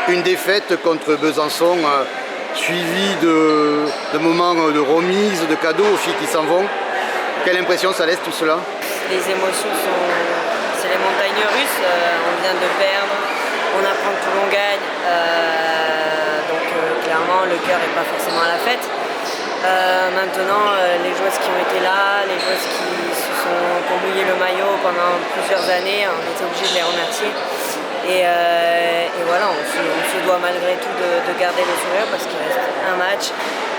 une défaite contre Besançon, suivie de moments de remise, de cadeaux aux filles qui s'en vont. Quelle impression ça laisse tout cela? Les émotions c'est les montagnes russes. On vient de perdre, on apprend que Toulon gagne, donc clairement le cœur n'est pas forcément à la fête. Maintenant, les joueuses qui ont été là, les joueuses qui ont mouillé le maillot pendant plusieurs années, on était obligé de les remercier. Et voilà, on se doit malgré tout de garder le sourire parce qu'il reste un match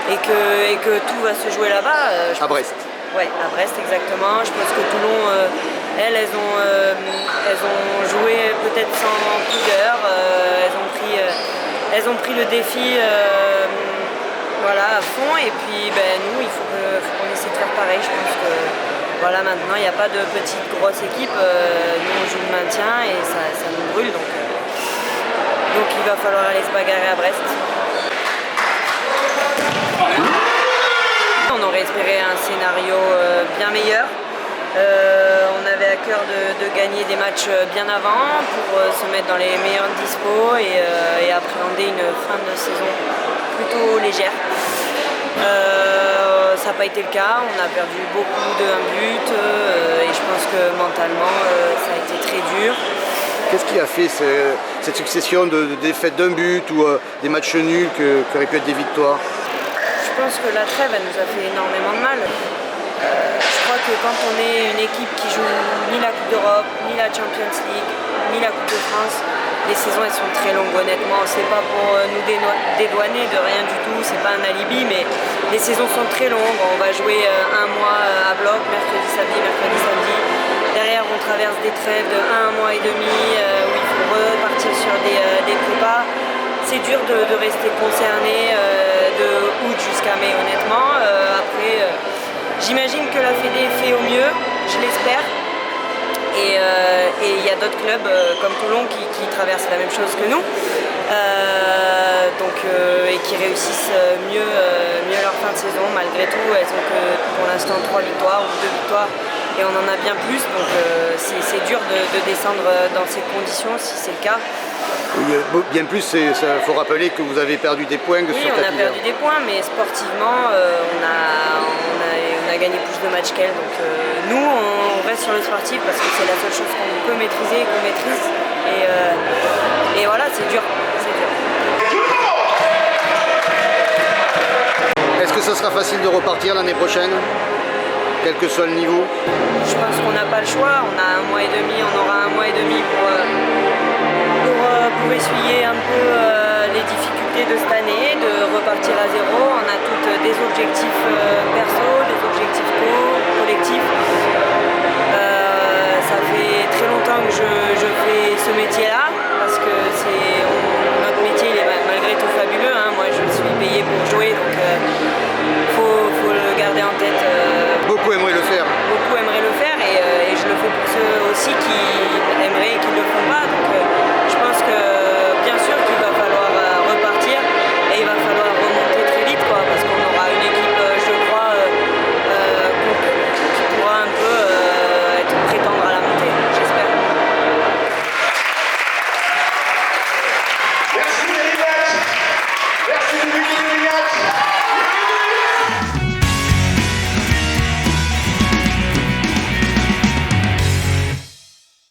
et que tout va se jouer là-bas. À Brest. Oui, à Brest exactement. Je pense que Toulon, elles ont joué peut-être sans pudeur. Elles ont pris le défi voilà, à fond. Et puis nous, il faut qu'on essaie de faire pareil. Je pense que voilà, maintenant, il n'y a pas de petite grosse équipe. Nous, on joue le maintien et ça nous brûle. Donc il va falloir aller se bagarrer à Brest. On aurait espéré un scénario bien meilleur. On avait à cœur de gagner des matchs bien avant pour se mettre dans les meilleurs dispos et appréhender une fin de saison plutôt légère. Ça n'a pas été le cas, on a perdu beaucoup de 1 but et je pense que mentalement ça a été très dur. Qu'est-ce qui a fait cette succession de défaites d'1 but ou des matchs nuls qui auraient pu être des victoires? Je pense que la trêve elle nous a fait énormément de mal. Je crois que quand on est une équipe qui joue ni la Coupe d'Europe, ni la Champions League, ni la Coupe de France, les saisons elles sont très longues honnêtement. C'est pas pour nous dédouaner de rien du tout, c'est pas un alibi, mais les saisons sont très longues. On va jouer un mois à bloc, mercredi, samedi. Derrière on traverse des trêves de 1 mois et demi où il faut repartir sur des prépas. C'est dur de rester concerné de août jusqu'à mai honnêtement. Après, j'imagine que la Fédé fait au mieux, je l'espère. Et il y a d'autres clubs comme Toulon qui traversent la même chose que nous. Et qui réussissent mieux leur fin de saison. Malgré tout, elles ont que pour l'instant 3 victoires ou 2 victoires. Et on en a bien plus, donc c'est dur de descendre dans ces conditions si c'est le cas. Oui, bien plus, il faut rappeler que vous avez perdu des points sur Capillaire. Oui, on a perdu des points, mais sportivement, on a gagné plus de matchs qu'elles. Donc nous, on reste sur le sportif parce que c'est la seule chose qu'on peut maîtriser et qu'on maîtrise. Et voilà, c'est dur. Est-ce que ça sera facile de repartir l'année prochaine, quel que soit le niveau? Je pense qu'on n'a pas le choix. On a 1 mois et demi, on aura 1 mois et demi pour essuyer un peu les difficultés de cette année, de repartir à zéro. On a toutes des objectifs perso, des objectifs collectifs. Ça fait très longtemps que je fais ce métier-là